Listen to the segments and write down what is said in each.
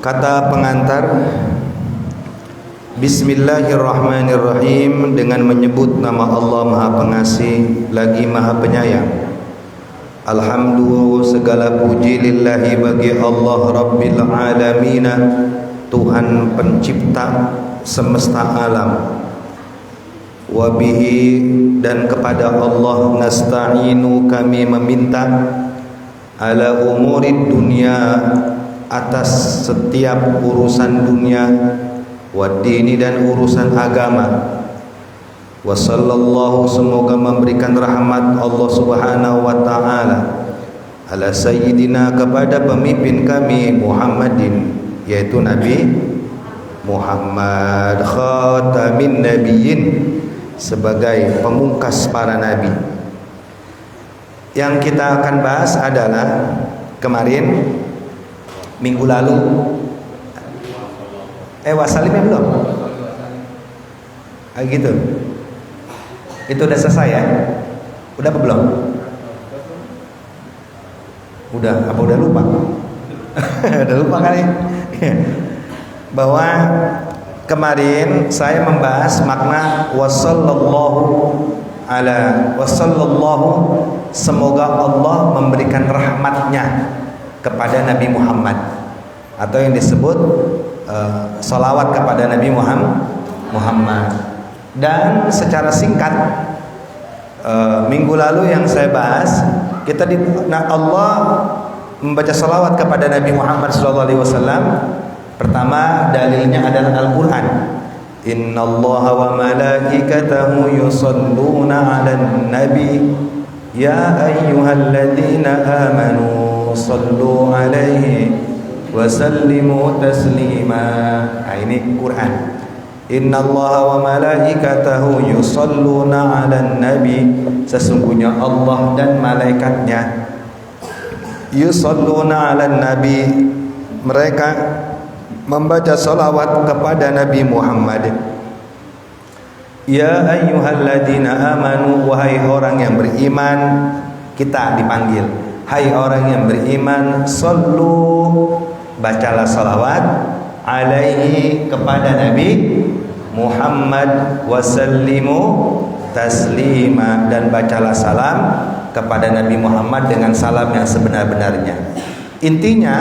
Kata pengantar, Bismillahirrahmanirrahim, dengan menyebut nama Allah Maha Pengasih lagi Maha Penyayang. Alhamdulillah, segala puji lillahi bagi Allah Rabbil Alamin, Tuhan pencipta semesta alam. Wabihi, dan kepada Allah nasta'inu, kami meminta, ala umurid dunia, atas setiap urusan dunia, waddini, dan urusan agama. Wa sallallahu, semoga memberikan rahmat Allah subhanahu wa ta'ala ala sayyidina, kepada pemimpin kami Muhammadin, yaitu Nabi Muhammad, khatamin nabiyyin, sebagai pemungkas para nabi. Yang kita akan bahas adalah kemarin minggu lalu wasalimnya belum? Gitu. Itu udah selesai ya? Udah apa belum? Udah, apa udah lupa? Udah lupa kali. Bahwa kemarin saya membahas makna wasallallahu, semoga Allah memberikan rahmatnya kepada Nabi Muhammad, atau yang disebut salawat kepada Nabi Muhammad. Dan secara singkat, minggu lalu yang saya bahas, Allah membaca salawat kepada Nabi Muhammad SAW. Pertama, dalilnya adalah Al-Quran. Innallaha wa malaikatahu yusalluna 'alan nabi ya ayyuhalladzina amanu sallu 'alaihi wa sallimu taslima. Nah, ini Quran. Innallaha wa malaikatahu yusalluna 'alan nabi, sesungguhnya Allah dan malaikatnya yusalluna 'alan nabi, mereka membaca salawat kepada Nabi Muhammad. Ya ayyuhalladzina amanu, wahai orang yang beriman, kita dipanggil, hai orang yang beriman, sallu, bacalah salawat, alaihi, kepada Nabi Muhammad, wasallimu taslima, dan bacalah salam kepada Nabi Muhammad dengan salam yang sebenar-benarnya. Intinya,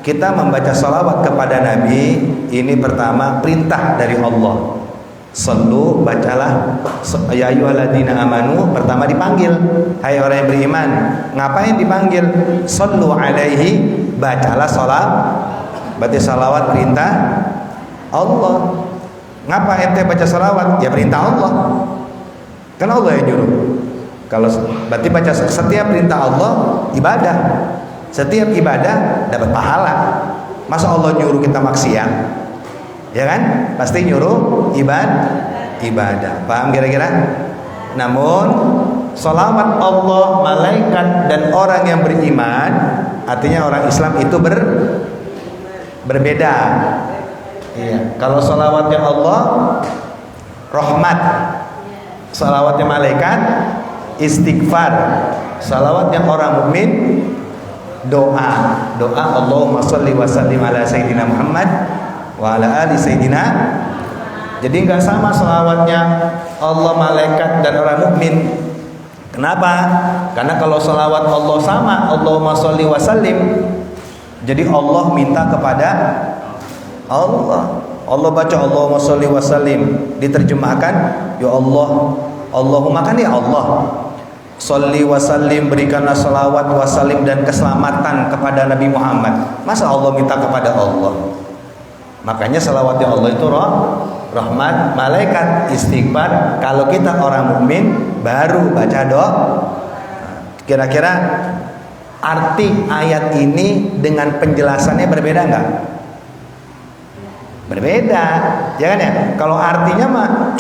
kita membaca salawat kepada Nabi ini pertama perintah dari Allah. Sallu, bacalah, ya ayyuhalladzina amanu, pertama dipanggil, hai orang yang beriman. Ngapain dipanggil? Sallu alaihi, bacalah salat. Berarti salawat perintah Allah. Ngapa ente baca salawat? Ya perintah Allah, kan Allah yang nyuruh. Kalau berarti baca setiap perintah Allah ibadah. Setiap ibadah dapat pahala. Masa Allah nyuruh kita maksiat? Ya kan? Pasti nyuruh ibadah. Paham kira-kira? Namun salawat Allah, malaikat, dan orang yang beriman, artinya orang Islam itu berbeda. Iya. Kalau salawatnya Allah rahmat, salawatnya malaikat istighfar, salawatnya orang mukmin doa Allahumma sholli wa sallim ala sayyidina Muhammad wa ala ali sayyidina. Jadi enggak sama selawatnya Allah, malaikat, dan orang mukmin. Kenapa? Karena kalau selawat Allah sama, Allahumma sholli wa sallim, jadi Allah minta kepada Allah. Allah baca Allahumma sholli wa sallim, diterjemahkan ya Allah, Allahumma, kan ya Allah, sholli wa sallim, berikanlah salawat wa sallim dan keselamatan kepada Nabi Muhammad. Masa Allah minta kepada Allah? Makanya salawatnya Allah itu rahmat, malaikat istighfar. Kalau kita orang mukmin baru baca doa. Kira-kira arti ayat ini dengan penjelasannya berbeda enggak? Berbeda, ya kan ya? Kalau artinya mah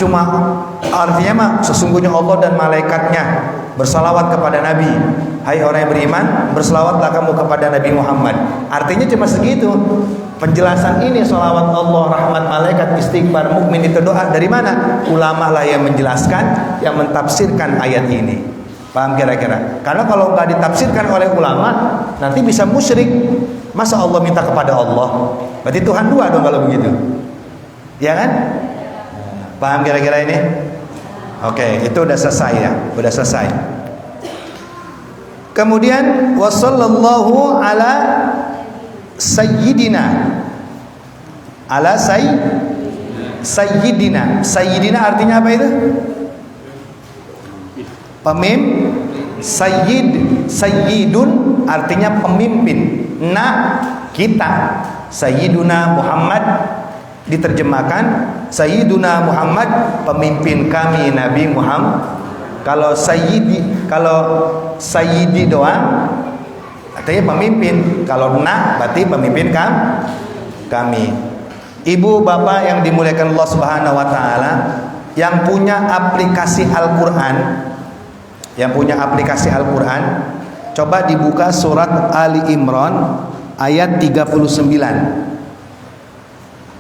sesungguhnya Allah dan malaikatnya bersalawat kepada Nabi. Hai orang yang beriman, bersalawatlah kamu kepada Nabi Muhammad. Artinya cuma segitu. Penjelasan ini, salawat Allah, rahmat, malaikat, istighfar, mukmin itu doa, dari mana? Ulama lah yang menjelaskan, yang mentafsirkan ayat ini. Paham kira-kira? Karena kalau nggak ditafsirkan oleh ulama, nanti bisa musyrik. Masa Allah minta kepada Allah? Berarti Tuhan dua dong kalau begitu. Ya kan? Paham kira-kira ini? Oke, itu udah selesai ya, udah selesai. Kemudian wasallallahu ala sayyidina. Ala sayyidina. Sayyidina artinya apa itu? Sayyidun artinya pemimpin. Kita Sayyiduna Muhammad diterjemahkan Sayyiduna Muhammad pemimpin kami Nabi Muhammad. Kalau sayyidi doang artinya pemimpin. Kalau berarti pemimpin kami. Ibu bapak yang dimuliakan Allah Subhanahu wa taala, yang punya aplikasi Al-Qur'an, coba dibuka surat Ali Imran ayat 39.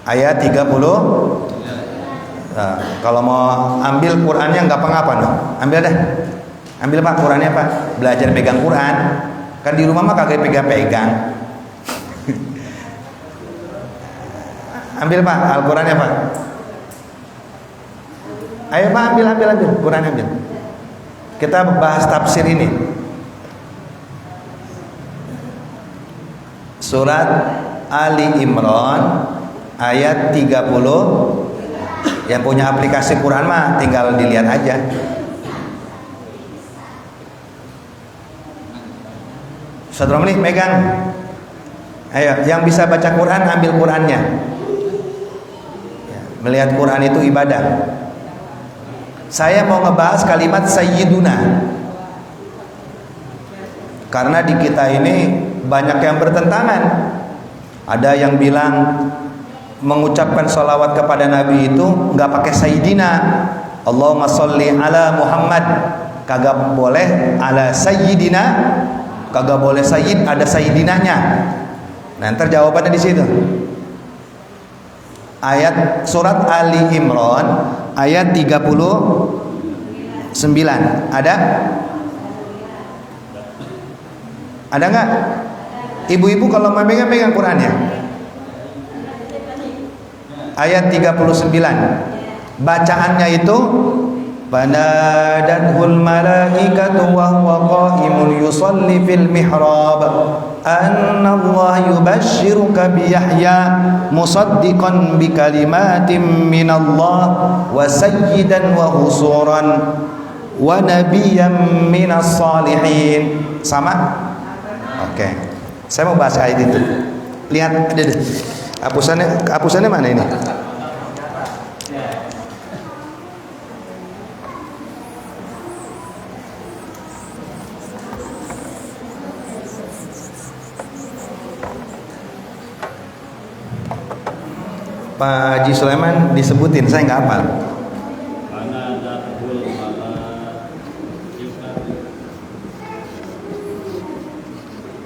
Ayat 30. Nah, kalau mau ambil Qur'annya nggak apa-apa dong. Ambil dah. Ambil Pak Qur'annya Pak. Belajar pegang Qur'an. Kan di rumah mah kagak pegang-pegang. Ambil Pak Al-Qur'annya Pak. Ayo Pak ambil Qur'an ambil. Kita bahas tafsir ini. Surat Ali Imran ayat 30. Yang punya aplikasi Quran mah tinggal dilihat aja. Ustaz Romli megang. Ayo, yang bisa baca Quran ambil Qurannya. Melihat Quran itu ibadah. Saya mau ngebahas kalimat sayyiduna. Karena di kita ini banyak yang bertentangan. Ada yang bilang mengucapkan sholawat kepada Nabi itu nggak pakai sayyidina. Allahumma sholli ala Muhammad, kagak boleh ala sayyidina, kagak boleh sayyid, ada sayyidinanya. Nah, ntar jawabannya di situ. Ayat surat Ali Imran ayat 39. Ada? Ada nggak? Ibu-ibu kalau mau pegang Qurannya. Ayat 39. Bacaannya itu Banadathul malaikatu wa huwa qa'imun yusalli fil mihrab anna Allah yubashshiruka bi Yahya musaddiqan bi kalimatin minallah wa sayyidan wa husuran wa nabiyyan minas salihin. Sama? Oke. Saya mau bahas ayat itu. Lihat ada deh. Hapusannya mana ini? Pak Haji Sulaiman disebutin, saya nggak hafal.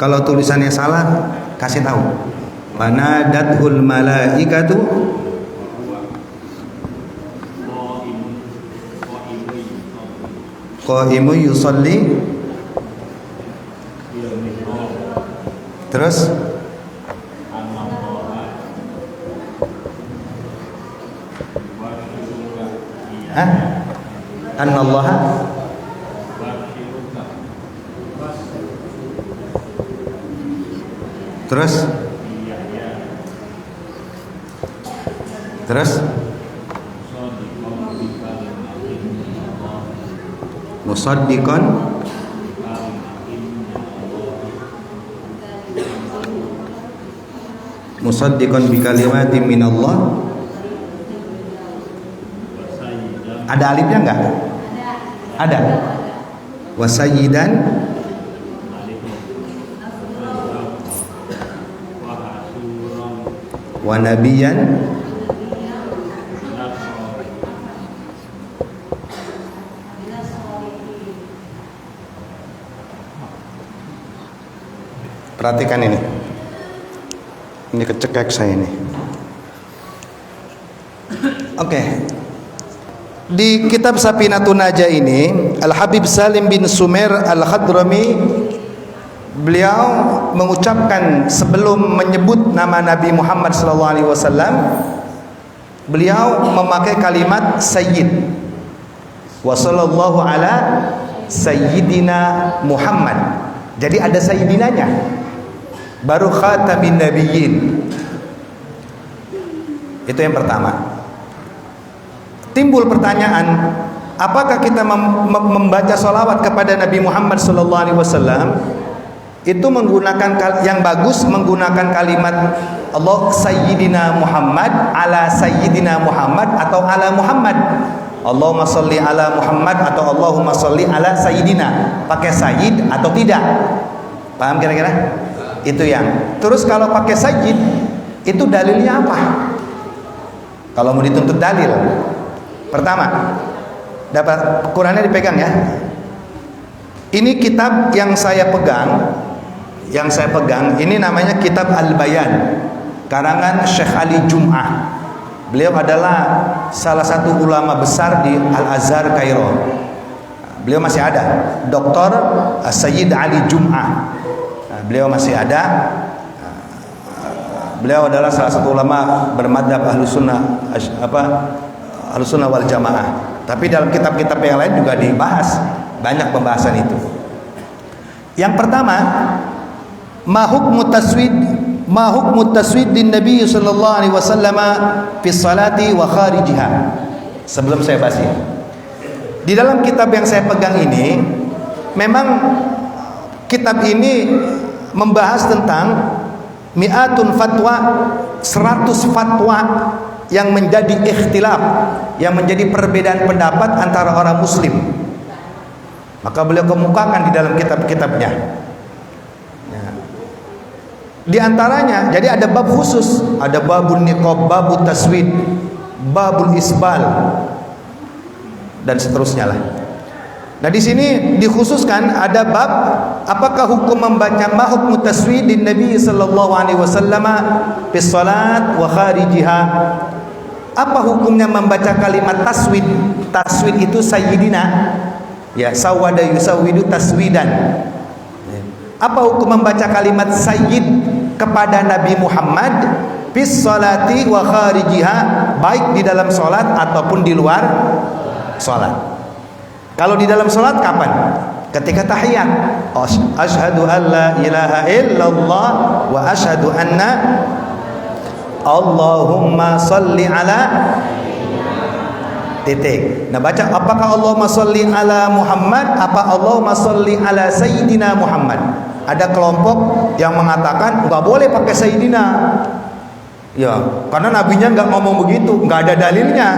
Kalau tulisannya salah, kasih tahu. Manadathul malaikatu qa'imu yusalli. Terus Annallaha Terus musaddiqan bi kalimatin minallah. Ada alifnya enggak? Ada. Wa sayyidan wa nabiyyan perhatikan ini kecekek saya ini. Oke. Di kitab Safinatun Najah ini Al-Habib Salim bin Sumer Al-Khadrami, beliau mengucapkan sebelum menyebut nama Nabi Muhammad SAW, beliau memakai kalimat Sayyid. Wa sallallahu ala Sayyidina Muhammad. Jadi ada Sayyidinanya, baru khatamin nabiyyin. Itu yang pertama. Timbul pertanyaan, apakah kita membaca sholawat kepada Nabi Muhammad SAW itu menggunakan yang bagus, menggunakan kalimat Allah Sayyidina Muhammad, ala Sayyidina Muhammad, atau ala Muhammad? Allahumma sholli ala Muhammad atau Allahumma sholli ala Sayyidina, pakai Sayyid atau tidak? Paham kira-kira? Itu yang. Terus kalau pakai Sayyid itu dalilnya apa? Kalau mau dituntut dalil, pertama, dapat Qurannya dipegang ya. Ini kitab yang saya pegang, ini namanya Kitab Al-Bayan, karangan Syekh Ali Jum'ah. Beliau adalah salah satu ulama besar di Al-Azhar Kairo. Beliau masih ada, Dr. Sayyid Ali Jum'ah. Beliau masih ada. Beliau adalah salah satu ulama bermadzhab Ahlus Sunnah wal Jamaah. Tapi dalam kitab-kitab yang lain juga dibahas, banyak pembahasan itu. Yang pertama, ma hukmu taswid din Nabi sallallahu alaihi wasallam fi salati wa kharijiha. Sebelum saya bahas ini, di dalam kitab yang saya pegang ini, memang kitab ini membahas tentang mi'atun fatwa, 100 fatwa yang menjadi ikhtilaf, yang menjadi perbedaan pendapat antara orang muslim. Maka beliau kemukakan di dalam kitab-kitabnya. Di antaranya, jadi ada bab khusus, ada babun niqab, babut taswid, babul isbal, dan seterusnya lah. Nah di sini dikhususkan ada bab apakah hukum membaca mahuk mutaswidin Nabi sallallahu alaihi wasallam fi salat wa kharijiha. Apa hukumnya membaca kalimat taswid? Taswid itu sayyidina, ya, sawada yusawidu taswidan. Apa hukum membaca kalimat sayyid kepada Nabi Muhammad fis salati wa kharijiha, baik di dalam salat ataupun di luar salat? Kalau di dalam salat kapan? Ketika tahiyat, asyhadu an la ilaha illallah wa asyhadu anna Allahumma salli ala titik. Nah baca apakah Allahumma salli ala Muhammad, apa Allahumma salli ala Sayyidina Muhammad? Ada kelompok yang mengatakan nggak boleh pakai Sayyidina, ya, karena nabinya nggak ngomong begitu, nggak ada dalilnya,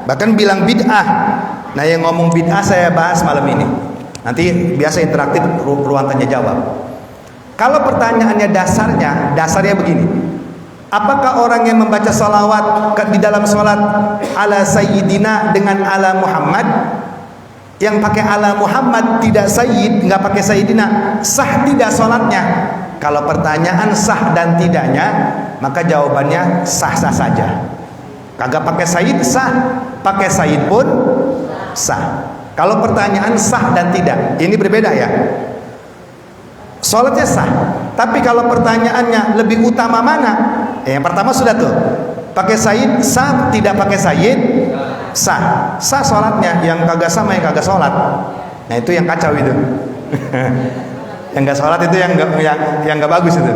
bahkan bilang bid'ah. Nah yang ngomong bid'ah saya bahas malam ini. Nanti biasa interaktif, ruang tanya jawab. Kalau pertanyaannya dasarnya begini: apakah orang yang membaca salawat di dalam sholat ala Sayyidina dengan ala Muhammad, yang pakai ala Muhammad tidak Sayyid, nggak pakai Sayyidina, sah tidak sholatnya? Kalau pertanyaan sah dan tidaknya, maka jawabannya sah-sah saja. Kagak pakai Sayyid sah, pakai Sayyid pun sah. Kalau pertanyaan sah dan tidak, ini berbeda ya. Sholatnya sah, tapi kalau pertanyaannya lebih utama mana? Yang pertama sudah tuh, pakai Sayyid sah, tidak pakai Sayyid sah. Sah sholatnya, yang kagak sama yang kagak sholat. Nah itu yang kacau itu. Yang nggak sholat itu yang nggak bagus itu.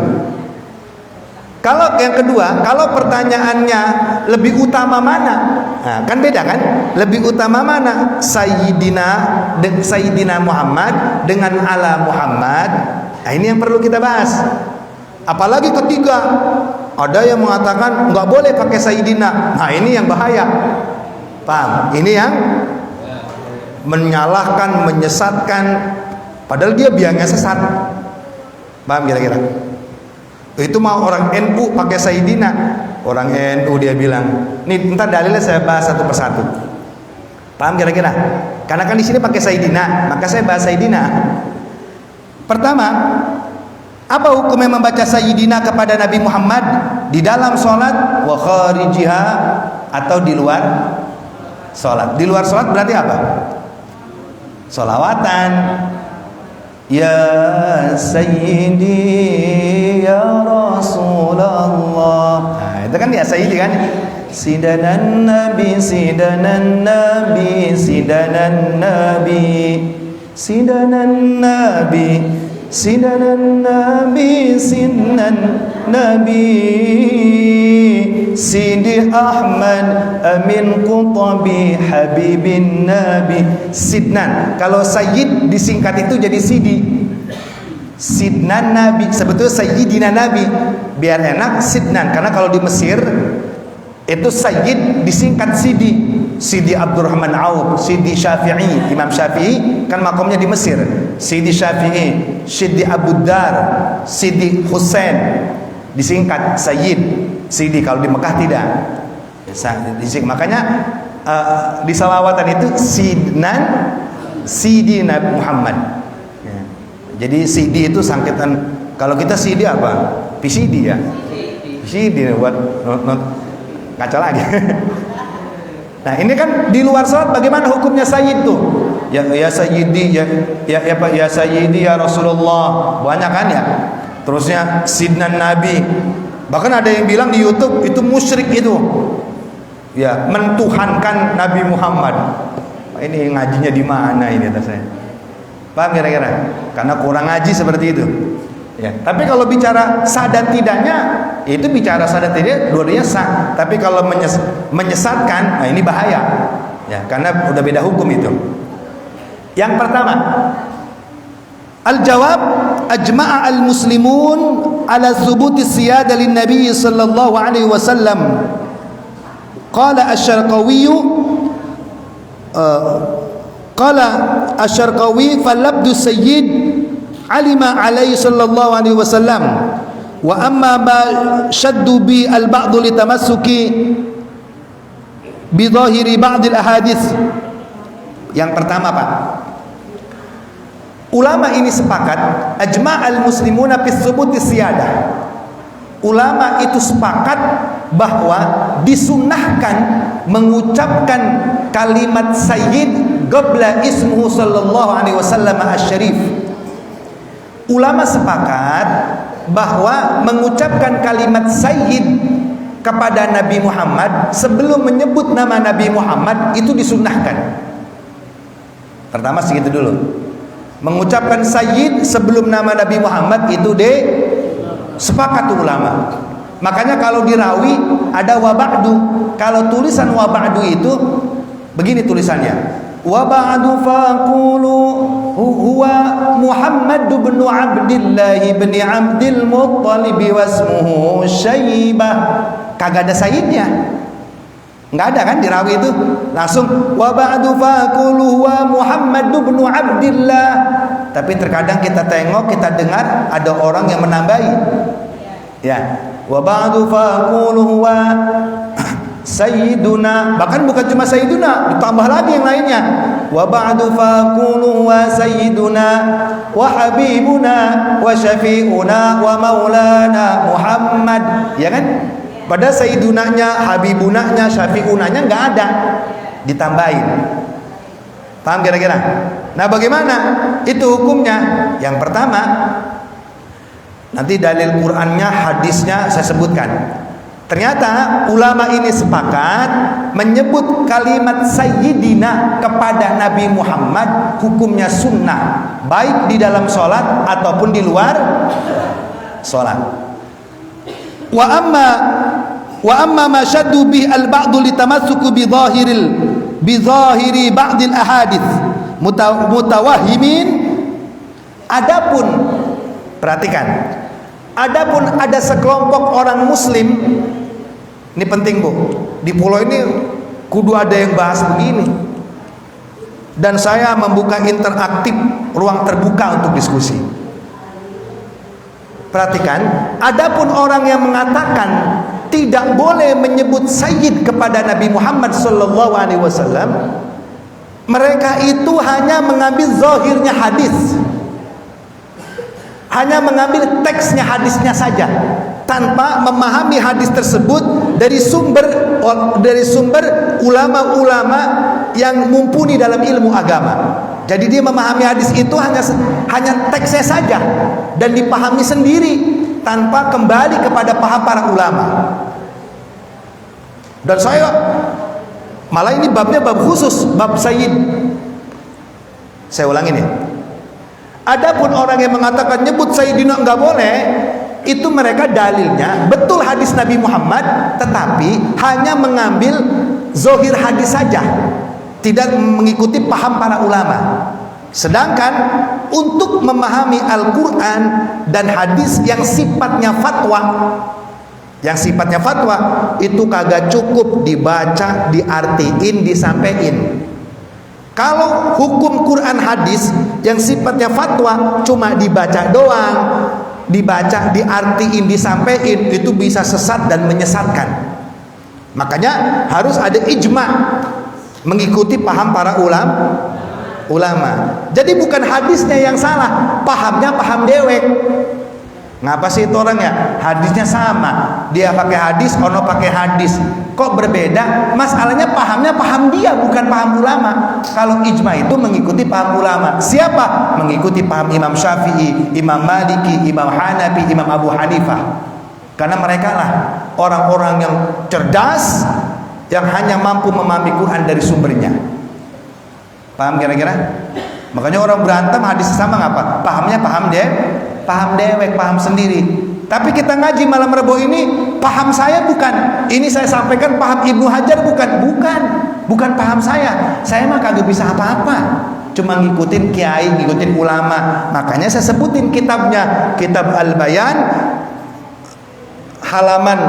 Kalau yang kedua, kalau pertanyaannya lebih utama mana? Nah, kan beda kan? Lebih utama mana? Sayyidina Muhammad dengan ala Muhammad. Nah, ini yang perlu kita bahas. Apalagi ketiga, ada yang mengatakan nggak boleh pakai Sayyidina. Nah, ini yang bahaya. Paham? Ini yang menyalahkan, menyesatkan, padahal dia biangnya sesat. Paham kira-kira? Itu mau orang NU pakai Sayyidina, orang NU dia bilang, nih ntar dalilnya saya bahas satu persatu. Paham kira-kira? Karena kan di sini pakai Sayyidina, maka saya bahas Sayyidina. Pertama, apa hukumnya membaca Sayyidina kepada Nabi Muhammad di dalam sholat wa kharijiha atau di luar sholat? Di luar sholat berarti apa? Solawatan. Ya Sayyidi ya Rasulullah. Nah, itu kan ya Sayyidi kan. Sidanan Nabi, Sidanan Nabi, Sidanan Nabi, Sidanan Nabi, Sidanan Nabi, Sidanan Nabi, Sidi Ahmad Amin Qutabi Habibin Nabi. Sidnan, kalau Sayyid disingkat itu jadi Sidi. Sidnan Nabi, sebetulnya Sayyidina Nabi, biar enak Sidnan, karena kalau di Mesir itu Sayyid disingkat Sidi. Sidi Abdurrahman Auf, Sidi Syafi'i, Imam Syafi'i kan makamnya di Mesir. Sidi Syafi'i, Sidi Abu Dar, Sidi Husain, disingkat Sayyid. Sidi, kalau di Mekah tidak. Makanya di salawatan itu Sidnan, Sidi Nabi Muhammad. Jadi Sidi itu sangkitan. Kalau kita Sidi apa? PCD ya. PCD buat not kaca lagi. Nah, ini kan di luar salat bagaimana hukumnya Sayyid tuh? Ya Sayyidi, ya Sayyidi ya Rasulullah. Banyak kan ya? Terusnya Sidnan Nabi. Bahkan ada yang bilang di YouTube itu musyrik itu. Ya, mentuhankan Nabi Muhammad. Ini ngajinya di mana ini kata saya? Paham kira-kira? Karena kurang ngaji seperti itu. Ya, tapi kalau bicara sah dan tidaknya, itu bicara sah dan tidak, dua-duanya sah. Tapi kalau menyesatkan, nah ini bahaya. Ya, karena udah beda hukum itu. Yang pertama, al-jawab ajma'a al-muslimun ala thubuti siyada lin nabi sallallahu alaihi wasallam. Qala asy-Syarqawi falabdu sayyid alima alaihi sallallahu alaihi wasallam wa amma ma shaddu bi al-ba'd li tamassuki bi dhahiri ba'd al-ahadits. Yang pertama, Pak, ulama ini sepakat ajma'al muslimuna fi thubuti siyadah. Ulama itu sepakat bahwa disunnahkan mengucapkan kalimat sayyid qabla ismuhu sallallahu alaihi wasallam asy-syarif. Ulama sepakat bahwa mengucapkan kalimat sayyid kepada Nabi Muhammad sebelum menyebut nama Nabi Muhammad itu disunnahkan. Pertama segitu dulu. Mengucapkan sayyid sebelum nama Nabi Muhammad itu sepakat ulama. Makanya kalau di rawi ada wa ba'du. Kalau tulisan wa ba'du itu begini tulisannya. Wa ba'du faqulu huwa Muhammad bin Abdullah bin Abdul Muttalib wasmuhu Syaibah. Kagak ada sayyidnya. Enggak ada kan di rawi itu. Langsung wa ba'du faqulu huwa Muhammad bin Abdullah. Tapi terkadang kita tengok, kita dengar ada orang yang menambahi. Ya, wa ba'du faqulu huwa sayyiduna, bahkan bukan cuma sayyiduna, ditambah lagi yang lainnya. Wa ba'du faqulu wa sayyiduna wa habibuna wa syafi'una wa maulana Muhammad. Ya kan? Pada sayyidunanya, habibunanya, syafi'unanya enggak ada, ditambahin. Paham kira-kira? Nah, bagaimana itu hukumnya? Yang pertama, nanti dalil Qur'annya, hadisnya saya sebutkan. Ternyata ulama ini sepakat menyebut kalimat sayyidina kepada Nabi Muhammad hukumnya sunnah, baik di dalam sholat ataupun di luar sholat. Wa amma ma syaddu bi al-ba'du litamassuku bi dhahiri ba'dil ahadits mutawahhimin. Adapun, perhatikan, adapun ada sekelompok orang muslim, ini penting Bu, di pulau ini kudu ada yang bahas begini, dan saya membuka interaktif, ruang terbuka untuk diskusi. Perhatikan, adapun orang yang mengatakan tidak boleh menyebut sayyid kepada Nabi Muhammad sallallahu alaihi wasallam, mereka itu hanya mengambil zahirnya hadis, hanya mengambil teksnya hadisnya saja, tanpa memahami hadis tersebut dari sumber ulama-ulama yang mumpuni dalam ilmu agama. Jadi dia memahami hadis itu hanya teksnya saja dan dipahami sendiri tanpa kembali kepada paham para ulama. Dan saya malah ini babnya bab khusus, bab sayyid. Saya ulangi nih. Adapun orang yang mengatakan nyebut sayyidina enggak boleh, itu mereka dalilnya betul hadis Nabi Muhammad, tetapi hanya mengambil zahir hadis saja, tidak mengikuti paham para ulama. Sedangkan untuk memahami Al-Quran dan hadis yang sifatnya fatwa, itu kagak cukup dibaca, diartiin, disampaikan. Kalau hukum Quran hadis yang sifatnya fatwa cuma dibaca doang, dibaca, diartiin, disampaikan, itu bisa sesat dan menyesatkan. Makanya harus ada ijma, mengikuti paham para ulama. Jadi bukan hadisnya yang salah, pahamnya paham dewek. Ngapa sih itu orangnya? Hadisnya sama, dia pakai hadis, ono pakai hadis, kok berbeda? Masalahnya pahamnya paham dia, bukan paham ulama. Kalau ijma itu mengikuti paham ulama. Siapa? Mengikuti paham Imam Syafi'i, Imam Maliki, Imam Hanafi, Imam Abu Hanifah. Karena mereka lah orang-orang yang cerdas, yang hanya mampu memahami Quran dari sumbernya. Paham kira-kira? Makanya orang berantem hadis sama ngapa? Pahamnya paham dewek, paham sendiri. Tapi kita ngaji malam Rebo ini, paham saya bukan. Ini saya sampaikan paham Ibnu Hajar bukan paham saya. Saya mah kagak bisa apa-apa. Cuma ngikutin kiai, ngikutin ulama. Makanya saya sebutin kitabnya, Kitab Al-Bayan, halaman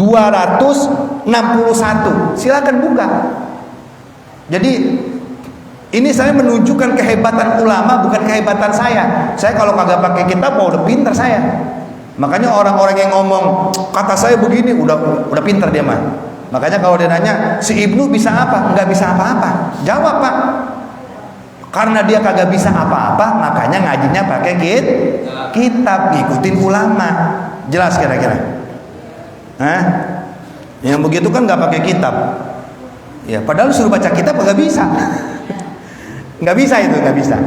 261. Silakan buka. Jadi ini saya menunjukkan kehebatan ulama, bukan kehebatan saya. Saya kalau kagak pakai kitab mau udah pintar saya. Makanya orang-orang yang ngomong kata saya begini udah pintar dia mah. Makanya kalau dia nanya si Ibnu bisa apa? Enggak bisa apa-apa. Jawab, Pak. Karena dia kagak bisa apa-apa, makanya ngajinya pakai kitab, ngikutin ulama. Jelas kira-kira? Hah? Yang begitu kan nggak pakai kitab. Ya, padahal suruh baca kitab nggak bisa. Nggak bisa itu, nggak bisa.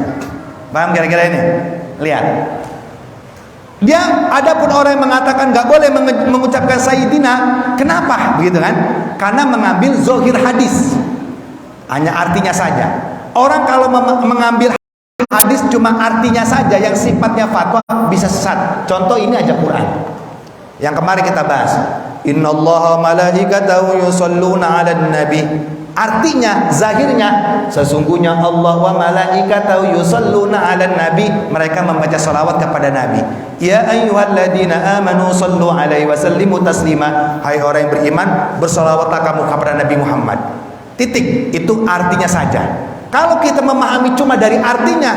Paham kira-kira ini? Lihat. Dia adapun orang yang mengatakan nggak boleh mengucapkan sayyidina, kenapa? Begitu kan? Karena mengambil zahir hadis, hanya artinya saja. Orang kalau mengambil hadis cuma artinya saja, yang sifatnya fatwa, bisa sesat. Contoh ini aja Quran. Yang kemarin kita bahas. Innallaha malaikatahu yusholluna 'alan nabi. Artinya, zahirnya, sesungguhnya Allah wa malaikatahu yusholluna 'alan nabi, mereka membaca salawat kepada Nabi. Ya ayyuhalladzina amanu shallu 'alaihi wa sallimu taslima. Hai orang yang beriman, bersalawatlah kamu kepada Nabi Muhammad. Titik. Itu artinya saja. Kalau kita memahami cuma dari artinya,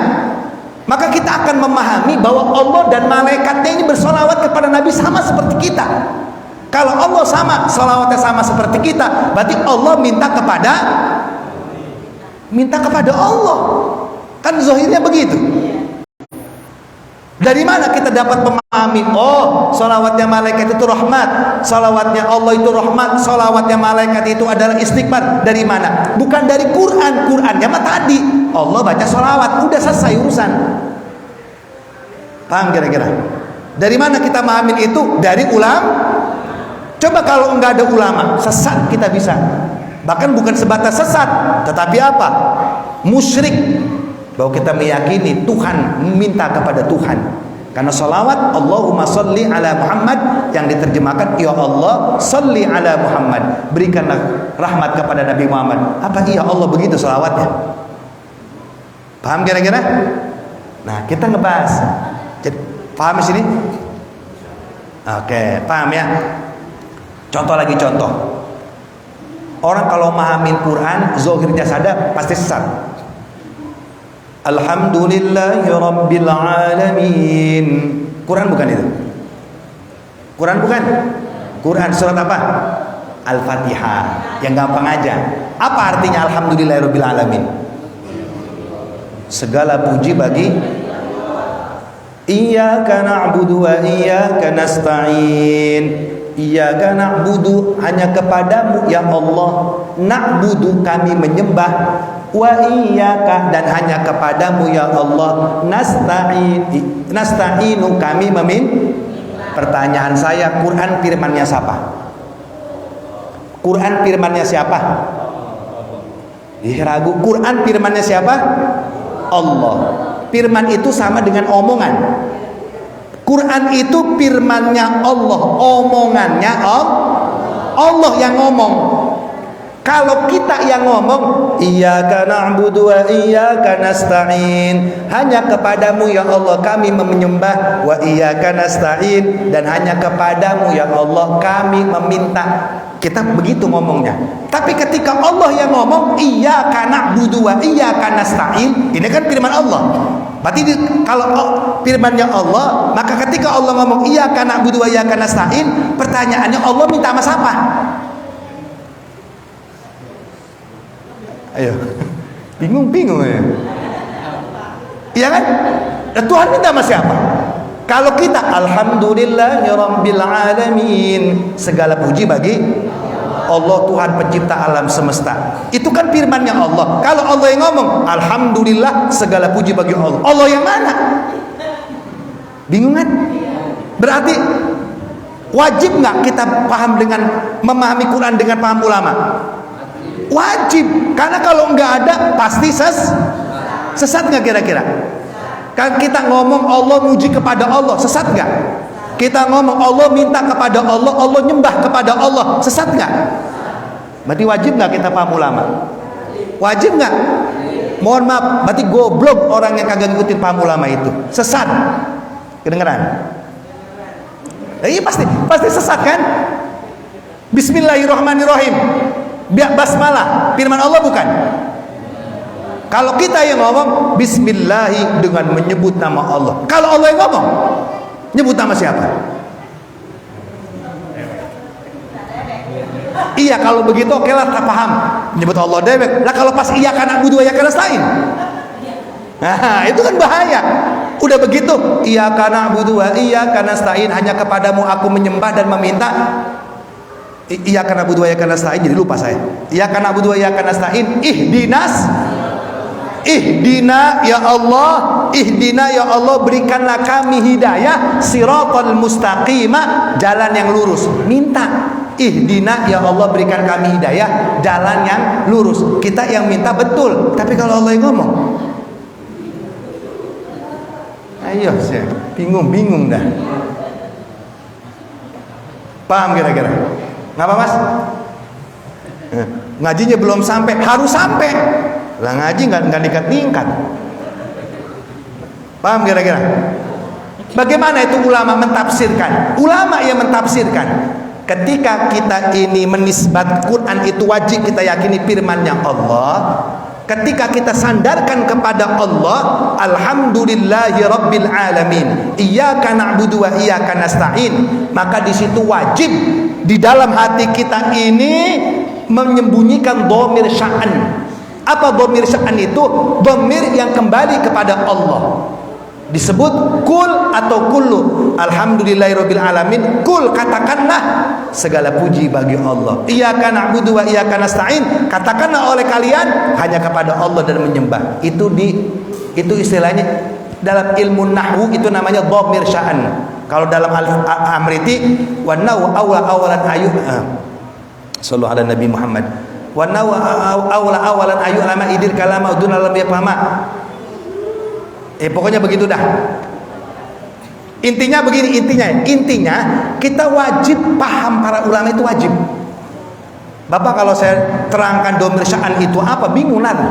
maka kita akan memahami bahwa Allah dan malaikatnya ini bersalawat kepada Nabi sama seperti kita. Kalau Allah sama, salawatnya sama seperti kita, berarti Allah minta kepada Allah. Kan zahirnya begitu. Dari mana kita dapat memahami? Oh, salawatnya malaikat itu rahmat, salawatnya Allah itu rahmat, salawatnya malaikat itu adalah istighfar. Dari mana? Bukan dari Quran. Qurannya mah tadi Allah baca salawat, udah selesai urusan. Paham kira-kira? Dari mana kita memahami itu? Dari ulama. Coba kalau enggak ada ulama, sesat kita bisa. Bahkan bukan sebatas sesat, tetapi apa? Musyrik. Bahwa kita meyakini Tuhan, minta kepada Tuhan. Karena salawat Allahumma salli ala Muhammad yang diterjemahkan ya Allah salli ala Muhammad, berikanlah rahmat kepada Nabi Muhammad. Apa iya Allah begitu salawatnya? Paham kira-kira? Nah, kita ngebahas. Jadi, paham di sini? Oke, paham ya? Contoh lagi contoh. Orang kalau memahami Quran, zahirnya sadar pasti sesat. Alhamdulillahi Rabbil Alamin. Quran bukan itu? Quran bukan? Quran surat apa? Al-Fatihah. Yang gampang aja. Apa artinya Alhamdulillahi Rabbil Alamin? Segala puji bagi Iyyaka na'budu wa iyyaka nasta'in. Iyyaka na'budu, hanya kepadamu ya Allah, na'budu kami menyembah, wa iyyaka, dan hanya kepadamu ya Allah, nasta'inu kami Pertanyaan saya, Quran firmannya siapa? Quran firmannya siapa? Ragu. Quran firmannya siapa? Allah. Firman itu sama dengan omongan. Quran itu firmannya Allah, omongannya Allah yang ngomong. Kalau kita yang ngomong, iyyaka na'budu wa iyyaka nasta'in, hanya kepadamu ya Allah kami menyembah, wa iyyaka nasta'in, dan hanya kepadamu ya Allah kami meminta. Kita begitu ngomongnya. Tapi ketika Allah yang ngomong, iyyaka na'budu wa iyyaka nasta'in, ini kan firman Allah. Berarti kalau firmannya Allah, maka ketika Allah ngomong iyyaka na'budu wa iyyaka nasta'in, pertanyaannya Allah minta sama siapa? Ayo, bingung ya. Iya kan? Tuhan minta sama siapa? Kalau kita alhamdulillahirabbil alamin, segala puji bagi Allah, Tuhan pencipta alam semesta. Itu kan firmannya Allah. Kalau Allah yang ngomong alhamdulillah, segala puji bagi Allah, Allah yang mana? Bingung kan? Berarti wajib nggak kita paham dengan memahami Quran dengan paham ulama? Wajib, karena kalau nggak ada pasti sesat nggak kira-kira? Kan kita ngomong Allah muji kepada Allah, sesat nggak? Kita ngomong Allah minta kepada Allah, Allah nyembah kepada Allah, sesat nggak? Berarti wajib nggak kita paham ulama? Wajib nggak? Mohon maaf, berarti goblok orang yang kagak ngikutin paham ulama itu, sesat. Kedengeran? Iya pasti sesat kan? Bismillahirrahmanirrahim. Biar basmalah, firman Allah bukan? Kalau kita yang ngomong bismillahi dengan menyebut nama Allah. Kalau Allah yang ngomong, nyebut nama siapa? Iya, kalau begitu oke lah, tak paham. Nyebut Allah dewek. Lah kalau pas iyyaka na'budu wa iyyaka nasta'in, nah itu kan bahaya. Udah begitu, iyyaka na'budu wa iyyaka nasta'in, hanya kepadamu aku menyembah dan meminta. Iyyaka na'budu wa iyyaka nasta'in, jadi lupa saya. Iyyaka na'budu wa iyyaka nasta'in, ihdina ya Allah, ihdina ya Allah, berikanlah kami hidayah, siratal mustaqimah, jalan yang lurus. Minta ihdina ya Allah, berikan kami hidayah, jalan yang lurus. Kita yang minta betul, tapi kalau Allah yang ngomong, ayo saya bingung dah. Paham kira-kira? Ngapa mas? Ngajinya belum sampai, harus sampai lah. Ngaji nggak dikat-tingkat. Paham kira-kira? Bagaimana itu ulama mentafsirkan? Ulama yang mentafsirkan, ketika kita ini menisbat Quran itu wajib kita yakini firmannya Allah. Ketika kita sandarkan kepada Allah, alhamdulillahi rabbil alamin, iyyaka na'budu wa iyyaka nasta'in, maka di situ wajib di dalam hati kita ini menyembunyikan dhamir sya'an. Apa dhamir sya'an itu? Dhamir yang kembali kepada Allah. Disebut kul atau kullu. Alhamdulillahirabbil alamin, kul, katakanlah segala puji bagi Allah. Iyyaka na'budu wa iyyaka nasta'in, katakanlah oleh kalian hanya kepada Allah dan menyembah. Itu istilahnya dalam ilmu nahwu itu namanya dhamir sya'an. Kalau dalam Amriti, wa nawu awalan ayu, sallu ala Nabi Muhammad, wa nawu awalan ayu lama idir kalama udun alam yafhama. Pokoknya begitu dah. Intinya begini, intinya kita wajib paham, para ulama itu wajib. Bapak kalau saya terangkan dhamir sya'an itu apa, bingung nanti.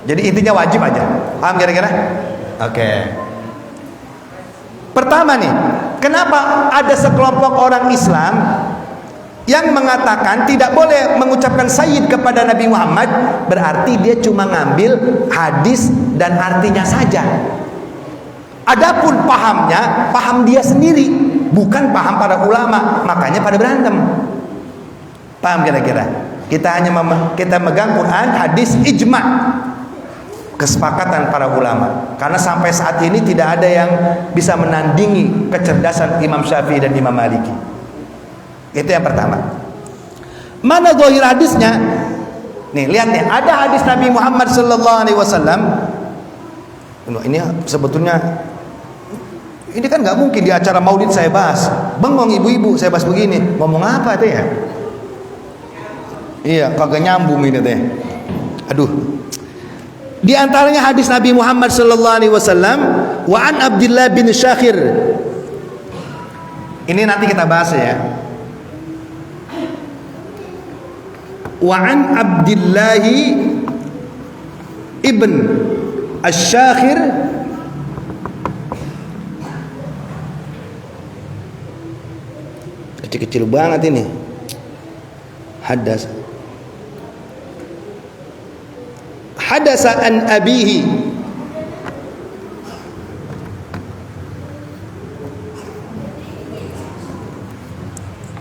Jadi intinya wajib aja. Paham kira-kira? Oke. Pertama nih, kenapa ada sekelompok orang Islam yang mengatakan tidak boleh mengucapkan sayyid kepada Nabi Muhammad? Berarti dia cuma ngambil hadis dan artinya saja. Adapun pahamnya, paham dia sendiri, bukan paham para ulama. Makanya pada berantem. Paham kira-kira? Kita hanya kita megang Quran, hadis, ijma, kesepakatan para ulama. Karena sampai saat ini tidak ada yang bisa menandingi kecerdasan Imam Syafi'i dan Imam Maliki. Itu yang pertama. Mana zahir hadisnya? Nih, lihat nih, ada hadis Nabi Muhammad sallallahu alaihi wasallam. Ini sebetulnya ini kan nggak mungkin di acara Maulid saya bahas. Bengong ibu-ibu saya bahas begini. Ngomong apa itu ya? Iya, kagak nyambung ini teh. Aduh. Di antaranya hadis Nabi Muhammad sallallahu alaihi wasallam, wa an Abdullah bin Syakhir. Ini nanti kita bahas ya. Wa an Abdullah ibn Asy-Syakhir kecil-kecil banget ini. Hadasa an abihi.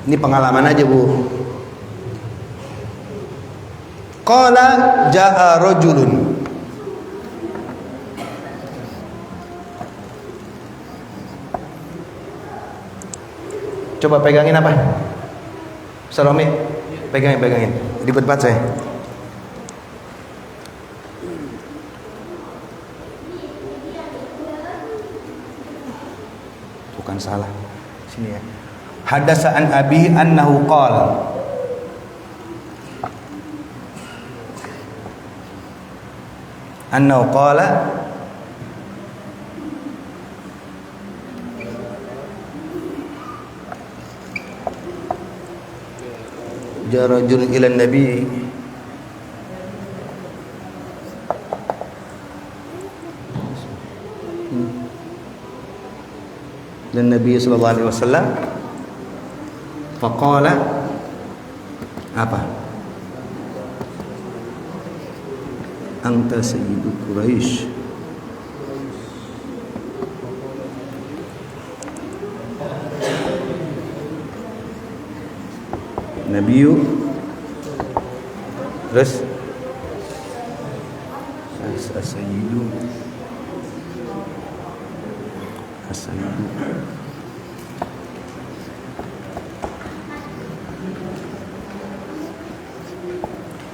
Ini pengalaman aja, Bu. Qala jaa rajulun. Coba pegangin apa? Salome, pegangin. Ribet banget saya. Bukan salah. Sini ya. Hadasa an abi annahu qala. Annahu qala jarajul ila nabi dan Nabi sallallahu alaihi wasallam faqala apa? Anta sayyidu Quraisy. Nabiyu terus as-sayyidu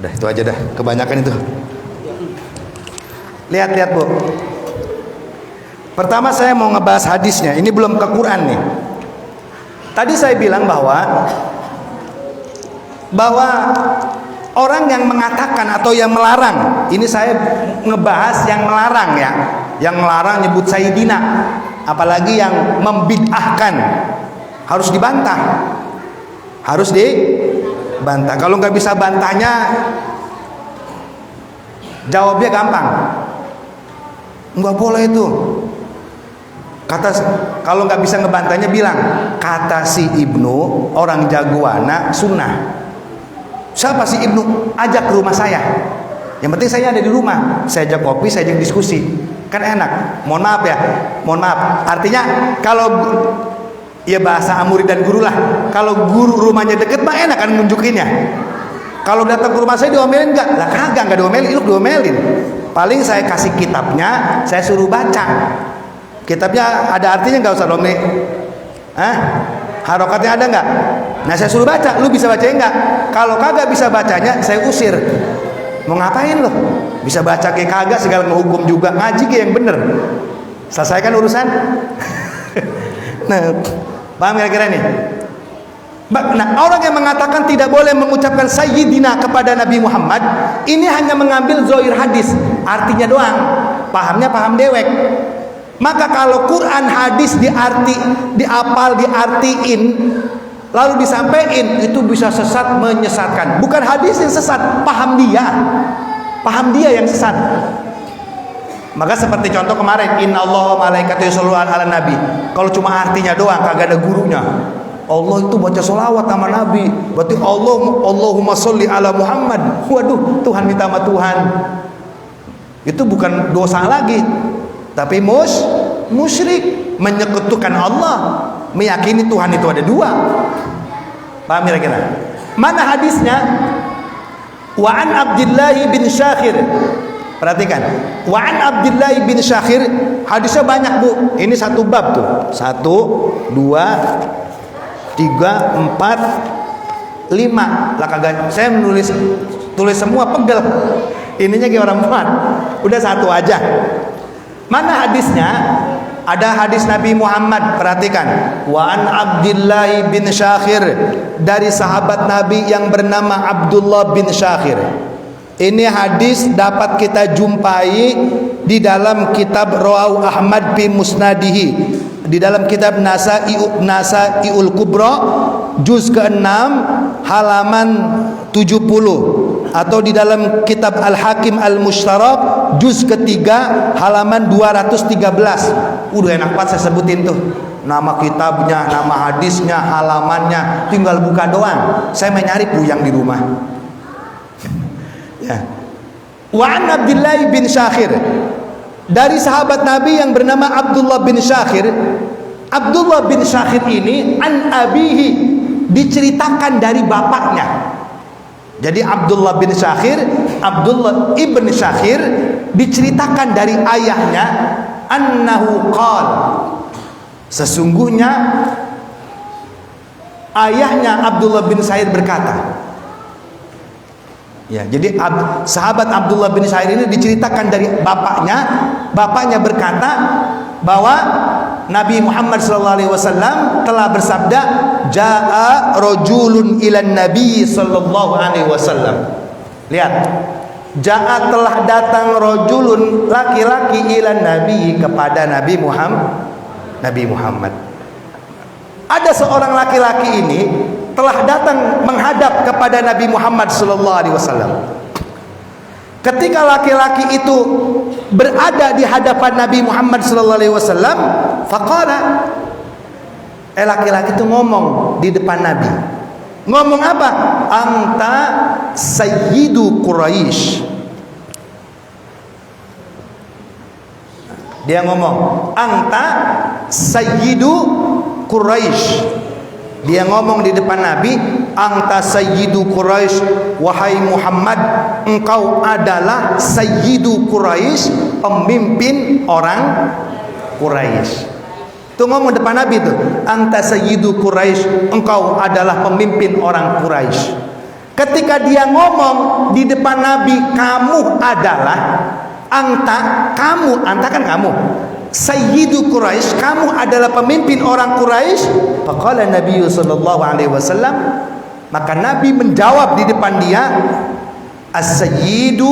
dah, itu aja dah, kebanyakan itu. Lihat Bu. Pertama saya mau ngebahas hadisnya. Ini belum ke Quran nih. Tadi saya bilang bahwa orang yang mengatakan atau yang melarang, ini saya ngebahas yang melarang ya, yang melarang nyebut Sayyidina, apalagi yang membid'ahkan, harus dibantah, Kalau nggak bisa bantahnya, jawabnya gampang, nggak boleh itu. Kalau nggak bisa ngebantahnya bilang, kata si Ibnu orang jagoana sunnah. Siapa sih Ibnu? Ajak ke rumah saya. Yang penting saya ada di rumah. Saya ajak kopi, saya ajak diskusi. Kan enak. Mohon maaf. Artinya kalau ya bahasa murid dan guru lah. Kalau guru rumahnya deket mah enak kan nunjukinnya. Kalau datang ke rumah saya diomelin enggak? Lah kagak, enggak diomelin, lu diomelin. Paling saya kasih kitabnya, saya suruh baca. Kitabnya ada artinya enggak usah domel. Harokatnya ada enggak? Nah saya suruh baca, lu bisa baca enggak? Kalau kagak bisa bacanya, saya usir. Mau ngapain lo? Bisa baca kayak kagak, segala ngehukum juga, ngaji kayak yang bener. Selesaikan urusan. Nah, paham kira-kira nih? Nah, orang yang mengatakan tidak boleh mengucapkan Sayyidina kepada Nabi Muhammad, ini hanya mengambil zahir hadis, artinya doang. Pahamnya paham dewek. Maka kalau Quran hadis diartiin, lalu disampaikan, itu bisa sesat, menyesatkan. Bukan hadis yang sesat, paham dia yang sesat. Maka seperti contoh kemarin, innallaha malaikatahu yusholluna 'alan nabi. Kalau cuma artinya doang, kagak ada gurunya. Allah itu baca sholawat sama Nabi, berarti Allahumma sholli ala Muhammad. Waduh, Tuhan minta sama Tuhan. Itu bukan dosa lagi, tapi musyrik, menyekutukan Allah, meyakini Tuhan itu ada dua. Paham kira-kira? Mana hadisnya? Wa an Abdullah bin Syakhir. Perhatikan, wa an Abdullah bin Syakhir, hadisnya banyak Bu. Ini satu bab tuh. 1, 2, 3, 3, 4, 5. Lah kagak, saya tulis semua pegel. Ininya kayak orang muat. Udah satu aja. Mana hadisnya? Ada hadis Nabi Muhammad, perhatikan. Wa an Abdullah bin Syakhir, dari sahabat Nabi yang bernama Abdullah bin Syakhir. Ini hadis dapat kita jumpai di dalam kitab Rawahu Ahmad fi Musnadihi, di dalam kitab Nasa'iul Kubra juz ke-6 halaman 70, atau di dalam kitab Al-Hakim Al-Mushtarak juz ketiga halaman 213. Udah enak banget saya sebutin tuh nama kitabnya, nama hadisnya, halamannya, tinggal buka doang. Saya mencari puyang di rumah. Ya. Wa an Abdullah bin Syakhir, dari sahabat Nabi yang bernama Abdullah bin Syakhir. Abdullah bin Syakhir ini an abihi, diceritakan dari bapaknya. Jadi Abdullah bin Syakhir, Abdullah ibn Syakhir, diceritakan dari ayahnya, annahu qal, sesungguhnya ayahnya Abdullah bin Syakhir berkata. Ya, jadi sahabat Abdullah bin Syakhir ini diceritakan dari bapaknya. Bapaknya berkata bahwa Nabi Muhammad SAW telah bersabda, jaa rajulun ilan nabi sallallahu alaihi wasallam. Lihat, jaa telah datang rajulun, laki-laki, ilan nabi, kepada Nabi Muhammad. Ada seorang laki-laki ini telah datang menghadap kepada Nabi Muhammad sallallahu alaihi wasallam. Ketika laki-laki itu berada di hadapan Nabi Muhammad sallallahu alaihi wasallam, faqala, laki-laki itu ngomong di depan Nabi. Ngomong apa? Anta sayyidu Quraisy. Dia ngomong, anta sayyidu Quraisy. Dia ngomong di depan Nabi, anta sayyidu Quraisy, wahai Muhammad, engkau adalah sayyidu Quraisy, pemimpin orang Quraisy. Itu ngomong depan Nabi itu, anta sayyidu Quraisy, engkau adalah pemimpin orang Quraisy. Ketika dia ngomong di depan Nabi, kamu adalah, kamu kan kamu, sayyidu Quraisy, kamu adalah pemimpin orang Quraisy. Faqala Nabi sallallahu alaihi wasallam, maka Nabi menjawab di depan dia, as-sayyidu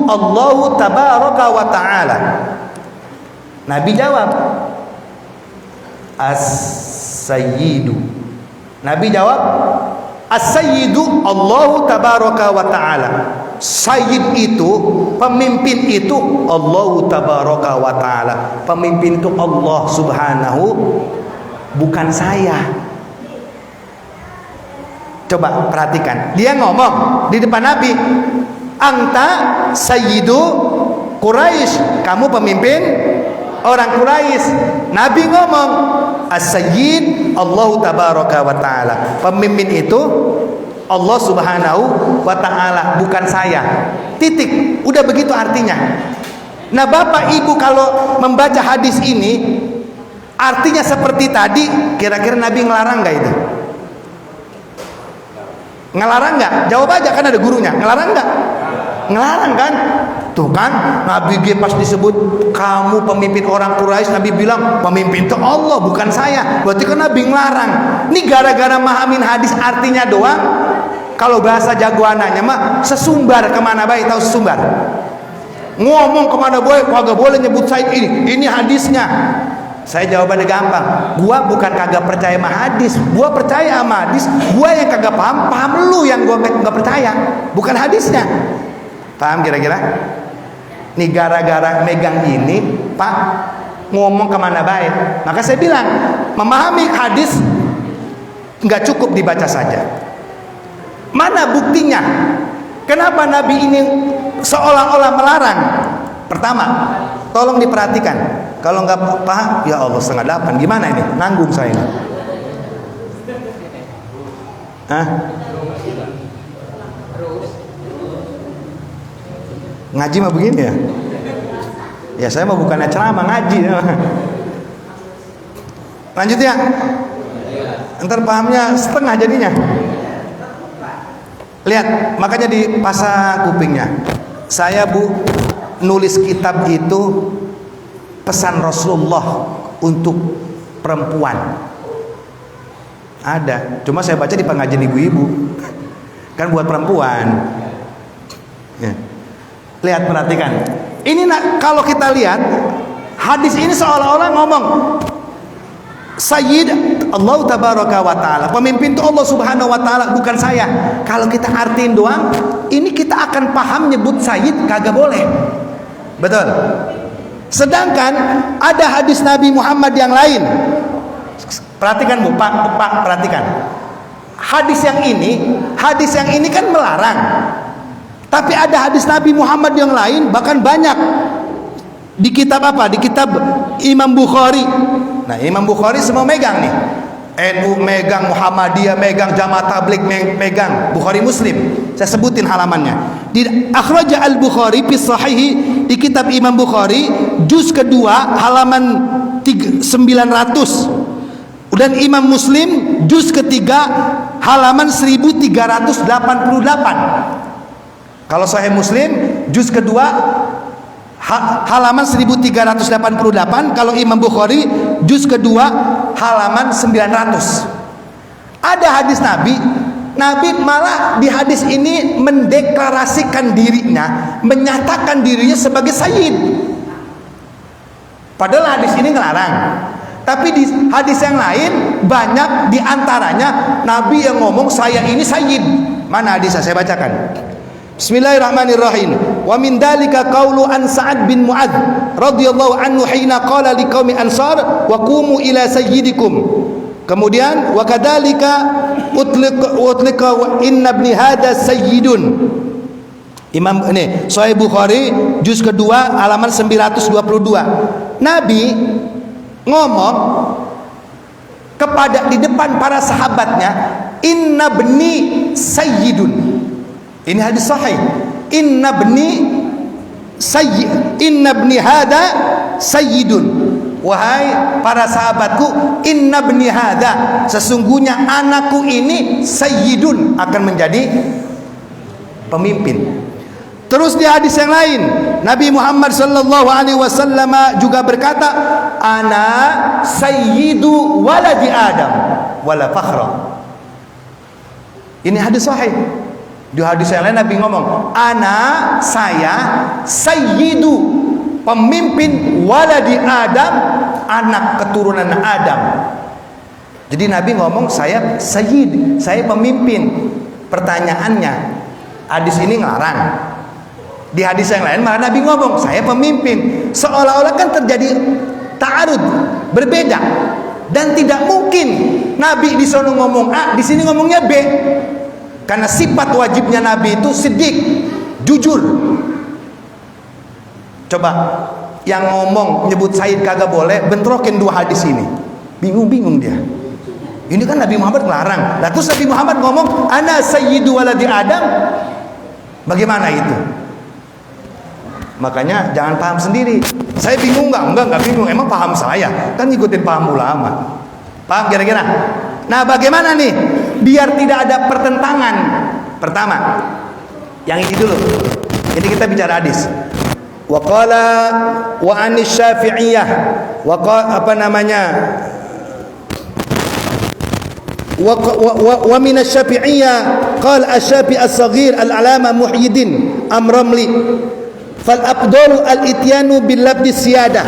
Allahu tabaraka wa ta'ala. Nabi jawab, as-sayyidu. Nabi jawab, as-sayyidu Allahu tabaraka wa ta'ala. Sayyid itu, pemimpin itu Allah tabaraka wa ta'ala. Pemimpin itu Allah subhanahu, bukan saya. Coba perhatikan, dia ngomong di depan Nabi, anta sayyidu Quraisy, kamu pemimpin orang Quraisy. Nabi ngomong, as-sayyid Allah tabaraka wa ta'ala. Pemimpin itu Allah subhanahu wa ta'ala, bukan saya. Titik. Udah begitu artinya. Nah Bapak Ibu kalau membaca hadis ini, artinya seperti tadi, kira-kira Nabi ngelarang gak itu? Ngelarang gak? Jawab aja, kan ada gurunya. Ngelarang gak? Ngelarang kan? Tuh kan, Nabi pas disebut kamu pemimpin orang Quraisy, Nabi bilang pemimpin itu Allah, bukan saya. Berarti kan Nabi ngelarang. Ini gara-gara mahamin hadis artinya doang. Kalau bahasa jagoananya mah sesumbar kemana baik, tahu sesumbar? Ngomong kemana baik, kagak boleh nyebut saya ini hadisnya. Saya jawabannya gampang. Gua bukan kagak percaya sama hadis, gua percaya sama hadis. Gua yang kagak paham lu yang gua nggak percaya, bukan hadisnya. Paham kira-kira? Nih gara-gara megang ini, Pak, ngomong kemana baik. Maka saya bilang, memahami hadis nggak cukup dibaca saja. Mana buktinya? Kenapa Nabi ini seolah-olah melarang? Pertama, tolong diperhatikan. Kalau nggak paham, ya Allah 7:30. Gimana ini? Nanggung saya ini. Hah? Ngaji mah begini ya? Ya saya mah bukannya ceramah, ngaji. Lanjut ya. Ntar pahamnya setengah jadinya. Lihat, makanya dipasang kupingnya. Saya nulis kitab itu pesan Rasulullah untuk perempuan. Ada, cuma saya baca di pengajian ibu-ibu. Kan buat perempuan. Ya. Lihat, perhatikan. Ini kalau kita lihat hadis ini seolah-olah ngomong Sayyid Allah tabaraka wa ta'ala, pemimpin itu Allah subhanahu wa ta'ala, bukan saya. Kalau kita artiin doang, ini kita akan paham nyebut Sayyid kagak boleh. Betul. Sedangkan ada hadis Nabi Muhammad yang lain. Perhatikan Bu, Pak, perhatikan. Hadis yang ini kan melarang. Tapi ada hadis Nabi Muhammad yang lain, bahkan banyak. Di kitab apa? Di kitab Imam Bukhari. Nah, Imam Bukhari semua megang nih. NU megang, Muhammadiyah megang, Jamaah Tabligh megang, Bukhari Muslim. Saya sebutin halamannya. Di Akhraja Al-Bukhari fi Sahihi, di kitab Imam Bukhari juz kedua halaman 900. Dan Imam Muslim juz ketiga halaman 1388. Kalau Sahih Muslim juz kedua halaman 1388, kalau Imam Bukhari juz kedua halaman 900. Ada hadis Nabi malah di hadis ini mendeklarasikan dirinya, menyatakan dirinya sebagai sayyid. Padahal hadis ini ngelarang. Tapi di hadis yang lain banyak diantaranya Nabi yang ngomong saya ini sayyid. Mana hadisnya? Saya bacakan. Bismillahirrahmanirrahim. Wa min dalika qaulu an Sa'ad bin Mu'adz radhiyallahu anhu hina qala liqaumi Ansar wa qumu ila sayyidikum. Kemudian wa kadzalika utlika wa inna ibni hada sayyidun. Imam ini Sahih Bukhari juz kedua halaman 922. Nabi ngomong kepada di depan para sahabatnya, inna bni sayyidun. Ini hadis sahih. Inna bni hada sayyidun. Wahai para sahabatku, inna bni hada, sesungguhnya anakku ini sayyidun, akan menjadi pemimpin. Terus di hadis yang lain Nabi Muhammad sallallahu alaihi wasallam juga berkata, ana sayyidu waladi Adam wala fakhra. Ini hadis sahih. Di hadis yang lain Nabi ngomong, ana, saya sayyidu, pemimpin waladi Adam, anak keturunan Adam. Jadi Nabi ngomong saya sayyid, saya pemimpin. Pertanyaannya, hadis ini ngelarang. Di hadis yang lain malah Nabi ngomong saya pemimpin. Seolah-olah kan terjadi ta'arud, berbeda. Dan tidak mungkin Nabi di sana ngomong A, di sini ngomongnya B. Karena sifat wajibnya Nabi itu siddiq, jujur. Coba yang ngomong nyebut sayyid kagak boleh, bentrokin dua hadis ini. Bingung-bingung dia. Ini kan Nabi Muhammad melarang. Lah terus Nabi Muhammad ngomong ana sayyidu waladi Adam. Bagaimana itu? Makanya jangan paham sendiri. Saya bingung enggak bingung. Emang paham saya. Kan ngikutin paham ulama. Paham kira-kira? Nah, bagaimana nih biar tidak ada pertentangan? Pertama, yang ini dulu. Ini kita bicara hadis. Wa qala wa anis Syafi'iyah wa apa namanya? Wa min asy-Syafi'iyah qala asy-Syafi'i as-Saghir al-Alama Muhyiddin Amramli fal afdalu al-ityanu bil labdi siyadah.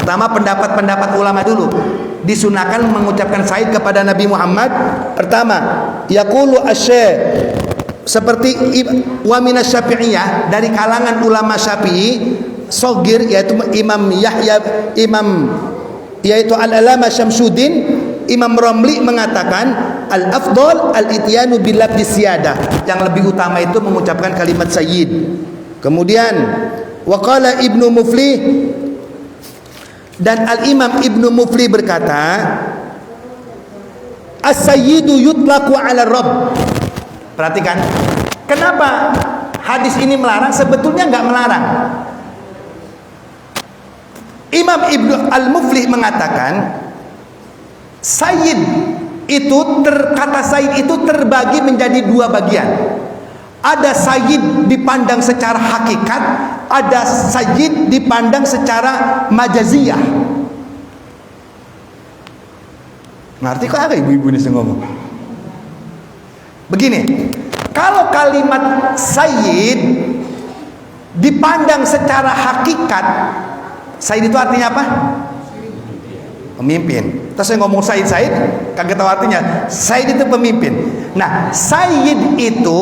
Pertama, pendapat ulama dulu. Disunahkan mengucapkan sayyid kepada Nabi Muhammad. Pertama, yaqulu asy-syekh, seperti wa min asy-Syafi'iyah, dari kalangan ulama Syafi'i Saghir, yaitu Imam Yahya, yaitu Al-Alama Syamsuddin, Imam Ramli mengatakan al-afdal al-ityanu bil labdi siyadah, yang lebih utama itu mengucapkan kalimat sayyid. Kemudian waqala Ibnu Muflih, dan Al-Imam Ibnu Muflih berkata as-sayyidu yutlaqu 'ala rabb. Perhatikan, kenapa hadis ini melarang? Sebetulnya enggak melarang. Imam Ibnu Al-Muflih mengatakan sayyid kata sayyid itu terbagi menjadi dua bagian. Ada sayyid dipandang secara hakikat, ada sayyid dipandang secara majaziyah. Ngerti kok apa ibu-ibu ini ngomong? Begini, kalau kalimat sayyid dipandang secara hakikat, sayyid itu artinya apa? Pemimpin. Terus saya ngomong sayyid, kaget tahu artinya. Sayyid itu pemimpin. Nah, sayyid itu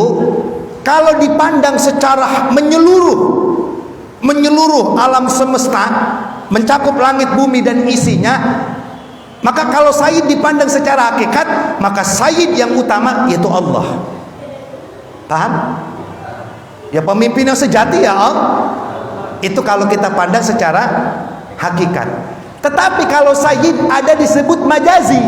kalau dipandang secara menyeluruh alam semesta, mencakup langit bumi dan isinya, maka kalau sayyid dipandang secara hakikat, maka sayyid yang utama yaitu Allah. Paham? Ya, pemimpin yang sejati ya Allah. Itu kalau kita pandang secara hakikat. Tetapi kalau sayyid ada disebut majazi.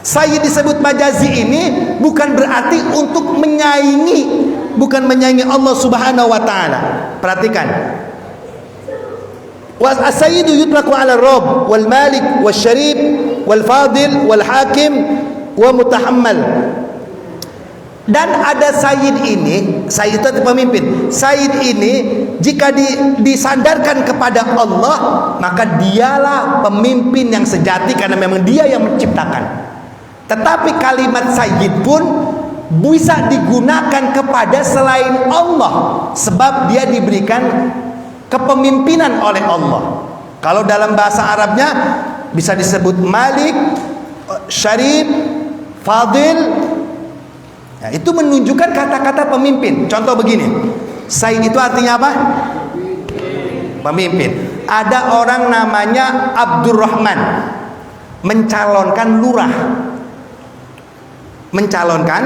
Sayyid disebut majazi ini bukan berarti untuk menyaingi, bukan menyaingi Allah Subhanahu wa taala. Perhatikan. As-sayyidu yutlaqu 'ala ar-rabb wal malik wasyarif wal fadil wal hakim wa mutahammal. Dan ada sayyid ini, sayyid itu pemimpin. Sayyid ini jika disandarkan kepada Allah, maka dialah pemimpin yang sejati karena memang dia yang menciptakan. Tetapi kalimat sayyid pun bisa digunakan kepada selain Allah, sebab dia diberikan kepemimpinan oleh Allah. Kalau dalam bahasa Arabnya bisa disebut malik, syarif, fadil. Ya, itu menunjukkan kata-kata pemimpin. Contoh begini, sayyid itu artinya apa? Pemimpin. Ada orang namanya Abdurrahman, mencalonkan lurah. Mencalonkan,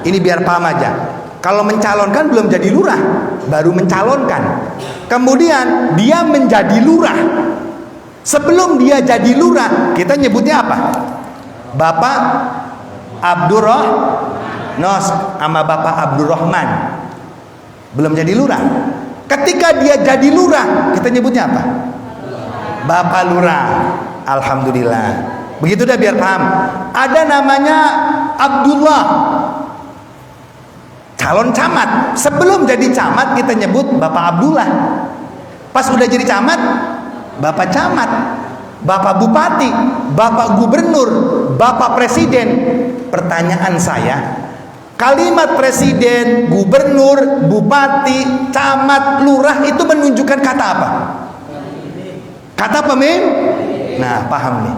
ini biar paham aja. Kalau mencalonkan belum jadi lurah, baru mencalonkan. Kemudian dia menjadi lurah. Sebelum dia jadi lurah, kita nyebutnya apa? Bapak Abdurrahman, sama Bapak Abdurrahman. Belum jadi lurah. Ketika dia jadi lurah, kita nyebutnya apa? Bapak Lurah. Alhamdulillah. Begitu dah biar paham. Ada namanya Abdullah, calon camat. Sebelum jadi camat kita nyebut Bapak Abdullah. Pas udah jadi camat, Bapak Camat, Bapak Bupati, Bapak Gubernur, Bapak Presiden. Pertanyaan saya, kalimat presiden, gubernur, bupati, camat, lurah itu menunjukkan kata apa? Kata pemimpin. Nah, paham nih.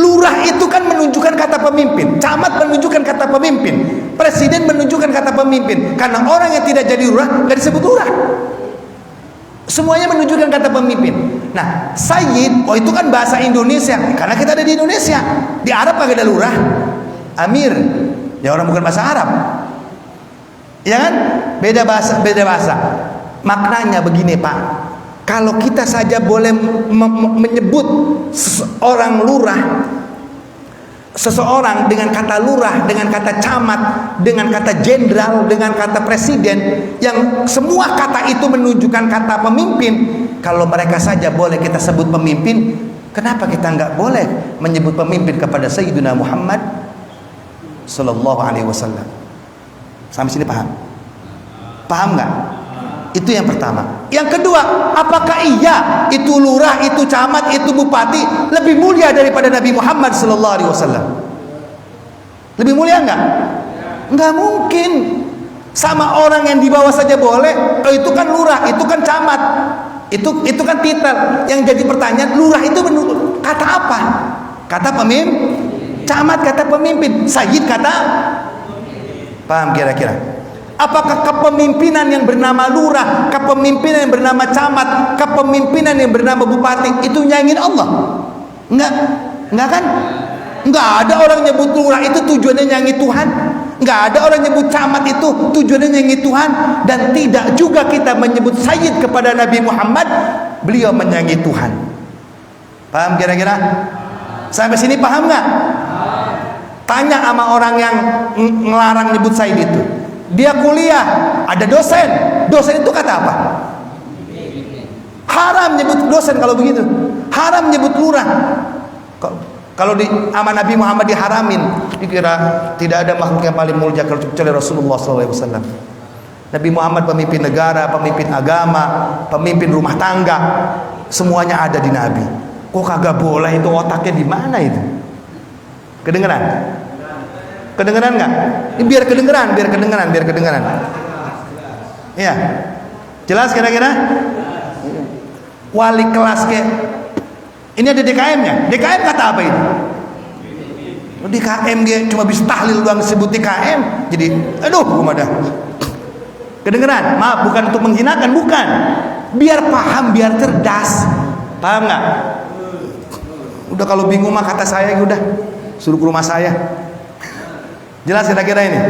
Lurah itu kan menunjukkan kata pemimpin, camat menunjukkan kata pemimpin, presiden menunjukkan kata pemimpin. Karena orang yang tidak jadi lurah nggak disebut lurah. Semuanya menunjukkan kata pemimpin. Nah, sayyid, oh itu kan bahasa Indonesia. Karena kita ada di Indonesia. Di Arab kagak ada lurah. Amir, ya orang bukan bahasa Arab, ya kan? Beda bahasa, beda bahasa. Maknanya begini Pak, kalau kita saja boleh menyebut seorang lurah, seseorang dengan kata lurah, dengan kata camat, dengan kata jenderal, dengan kata presiden, yang semua kata itu menunjukkan kata pemimpin. Kalau mereka saja boleh kita sebut pemimpin, kenapa kita nggak boleh menyebut pemimpin kepada Sayyidina Muhammad Sallallahu alaihi wasallam? Sampai sini paham? Paham nggak? Itu yang pertama. Yang kedua, apakah iya itu lurah, itu camat, itu bupati lebih mulia daripada Nabi Muhammad Sallallahu alaihi wasallam? Lebih mulia nggak? Nggak mungkin. Sama orang yang di bawah saja boleh. Oh, itu kan lurah, itu kan camat, itu kan titel. Yang jadi pertanyaan, lurah itu kata apa? Kata pemimpin. Camat kata pemimpin, sayyid kata, paham kira-kira? Apakah kepemimpinan yang bernama lurah, kepemimpinan yang bernama camat, kepemimpinan yang bernama bupati itu nyanyiin Allah? Enggak kan? Enggak ada orang nyebut lurah itu tujuannya nyanyi Tuhan. Enggak ada orang nyebut camat itu tujuannya nyanyi Tuhan. Dan tidak juga kita menyebut sayyid kepada Nabi Muhammad, beliau menyanyi Tuhan. Paham kira-kira? Sampai sini paham nggak? Tanya sama orang yang ngelarang nyebut sayyid itu. Dia kuliah, ada dosen. Dosen itu kata apa? Haram nyebut dosen kalau begitu. Haram nyebut lurah. Kalau di sama Nabi Muhammad diharamin, dikira tidak ada makhluk yang paling mulia kecuali Rasulullah SAW. Nabi Muhammad pemimpin negara, pemimpin agama, pemimpin rumah tangga, semuanya ada di Nabi. Kok kagak boleh? Itu otaknya di mana itu? Kedengeran? Kedengeran nggak? Ini biar kedengeran. Iya, jelas kira-kira? Wali kelas kayak ini ada DKM-nya. DKM kata apa itu? DKM dia cuma bisa tahlil doang sebut DKM. Jadi, aduh, dah. Kedengeran? Maaf, bukan untuk menghinakan, bukan. Biar paham, biar cerdas. Paham nggak? Udah kalau bingung mah kata saya udah suruh ke rumah saya. Jelas kira-kira ini?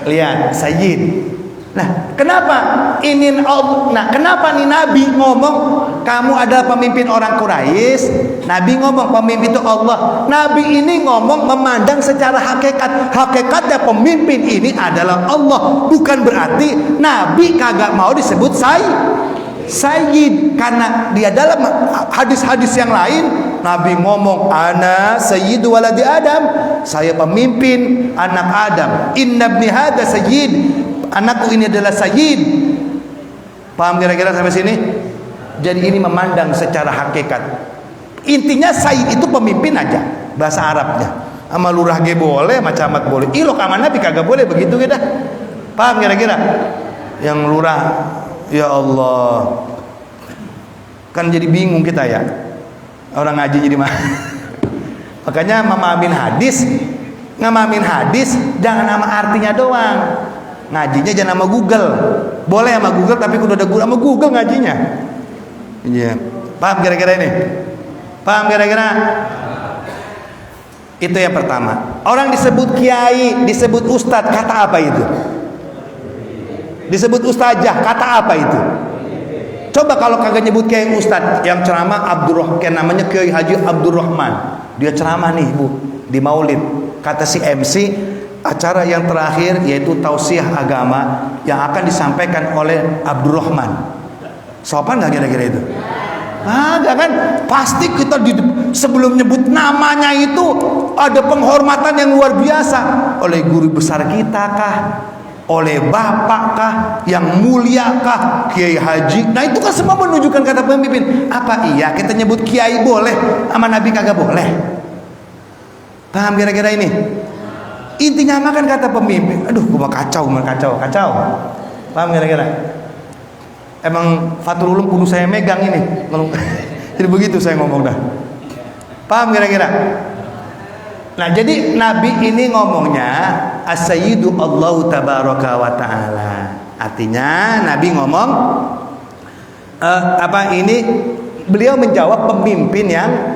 Lihat, Sayyid. Nah, kenapa ini? Nah, kenapa nih Nabi ngomong kamu adalah pemimpin orang Quraisy? Nabi ngomong pemimpin itu Allah. Nabi ini ngomong memandang secara hakikat. Hakikatnya pemimpin ini adalah Allah. Bukan berarti Nabi kagak mau disebut Sayyid, karena dia dalam hadis-hadis yang lain Nabi ngomong ana sayyidu waladi Adam, saya pemimpin anak Adam. Inna ibni hadza sayyid, anakku ini adalah sayyid. Paham kira-kira sampai sini? Jadi ini memandang secara hakikat. Intinya sayyid itu pemimpin aja bahasa Arabnya. Sama lurah ge boleh, sama camat boleh. Ilo sama Nabi kagak boleh begitu gitu. Paham kira-kira? Yang lurah, ya Allah, kan jadi bingung kita ya, orang ngaji jadi mah. Makanya ngamamin hadis jangan nama artinya doang, ngajinya jangan nama Google. Boleh sama Google tapi kudu ada guru sama Google ngajinya. Iya, paham kira-kira ini? Paham kira-kira? Itu yang pertama. Orang disebut kiai, disebut ustadz, kata apa itu? Disebut ustazah, kata apa itu? Coba kalau kagak nyebut kiai ustadz, yang ceramah Abdurrahman, namanya Kiai Haji Abdurrahman, dia ceramah nih Bu di Maulid. Kata si MC, acara yang terakhir yaitu tausiah agama yang akan disampaikan oleh Abdurrahman. Sopan nggak kira-kira itu? Agak kan? Pasti kita sebelum nyebut namanya itu ada penghormatan yang luar biasa oleh guru besar kita kah? Oleh bapak kah, yang mulia kah, kiai haji. Nah itu kan semua menunjukkan kata pemimpin. Apa iya kita nyebut kiai boleh, sama Nabi kagak boleh? Paham kira-kira ini? Intinya mah kan kata pemimpin. Aduh, gua kacau. Paham kira-kira? Emang Fathul Ulum kudu saya megang ini. Jadi begitu saya ngomong dah. Paham kira-kira? Nah jadi Nabi ini ngomongnya as-sayyidu Allahu tabaraka wa ta'ala. Artinya Nabi ngomong beliau menjawab pemimpin yang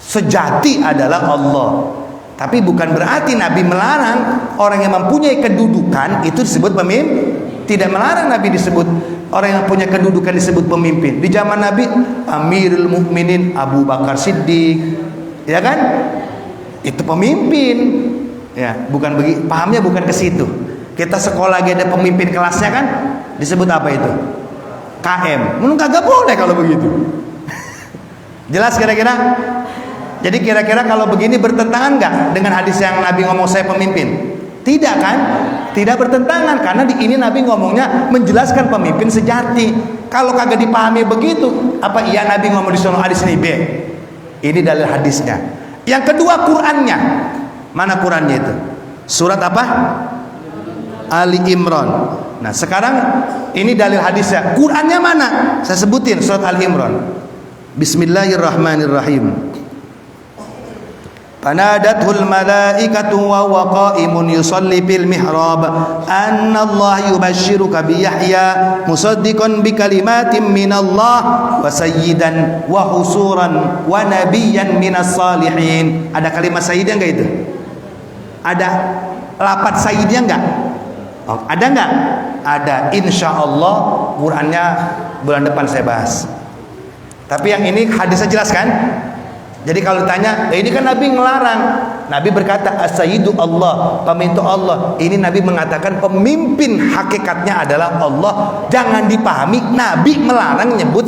sejati adalah Allah. Tapi bukan berarti Nabi melarang orang yang mempunyai kedudukan itu disebut pemimpin. Tidak melarang Nabi disebut orang yang punya kedudukan disebut pemimpin. Di zaman Nabi Amirul Mukminin Abu Bakar Siddiq, ya kan? Itu pemimpin, ya bukan begitu. Pahamnya bukan ke situ. Kita sekolah lagi ada pemimpin kelasnya kan, disebut apa itu? KM. Menurut kagak boleh kalau begitu. Jelas kira-kira? Jadi kira-kira kalau begini bertentangan nggak dengan hadis yang Nabi ngomong saya pemimpin? Tidak kan? Tidak bertentangan karena di ini Nabi ngomongnya menjelaskan pemimpin sejati. Kalau kagak dipahami begitu, apa iya Nabi ngomong di sono hadis ini B? Ini dalil hadisnya. Yang kedua Qurannya. Mana Qurannya itu? Surat apa? Ali Imran. Nah sekarang ini dalil hadisnya. Qurannya mana? Saya sebutin surat Ali Imran. Bismillahirrahmanirrahim. Fanadathul malaikatu wa huwa qa'imun yusalli fil mihrab anna Allah yubashshiruka bi Yahya musaddiqan bi kalimatin minallah wa sayyidan wa husuran wa nabiyyan minas salihin. Ada kalimat sayyidnya enggak itu? Ada lafaz sayyidnya enggak? Oh, ada enggak? Ada, insyaallah. Qurannya bulan depan saya bahas. Tapi yang ini hadisnya jelas kan? Jadi kalau ditanya, ini kan Nabi ngelarang. Nabi berkata, as-sayyidu Allah, pemimpin Allah. Ini Nabi mengatakan pemimpin hakikatnya adalah Allah. Jangan dipahami Nabi melarang nyebut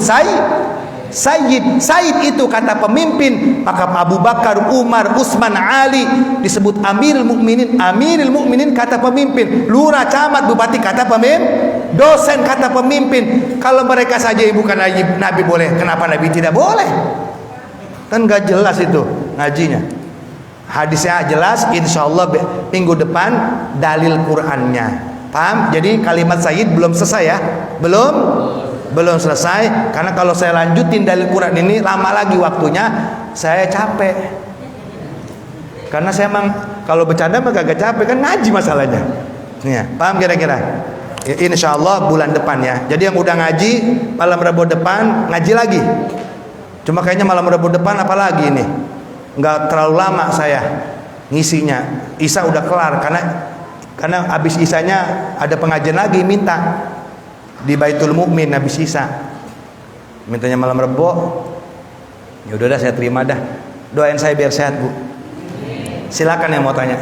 Sayyid. Sayyid itu kata pemimpin, maka Abu Bakar, Umar, Utsman, Ali disebut Amirul Mukminin. Amirul Mukminin kata pemimpin. Lurah, camat, bupati kata pemimpin. Dosen kata pemimpin. Kalau mereka saja bukan Nabi boleh, kenapa Nabi tidak boleh? Kan gak jelas itu ngajinya. Hadisnya jelas, insya Allah minggu depan dalil Qur'annya. Paham? Jadi kalimat Sayyid belum selesai ya? Belum selesai, karena kalau saya lanjutin dalil Quran ini lama lagi waktunya, saya capek. Karena saya emang kalau bercanda mah gak capek, kan ngaji masalahnya. Nih, paham kira-kira? Ya, insya Allah bulan depan ya. Jadi yang udah ngaji malam Rabu depan ngaji lagi. Cuma kayaknya malam Rabu depan apalagi ini? Nggak terlalu lama saya ngisinya. Isya udah kelar karena habis isanya ada pengajian lagi minta di Baitul Mukmin habis Isya. Mintanya malam Rebo. Ya udah saya terima dah. Doain saya biar sehat, Bu. Silakan yang mau tanya.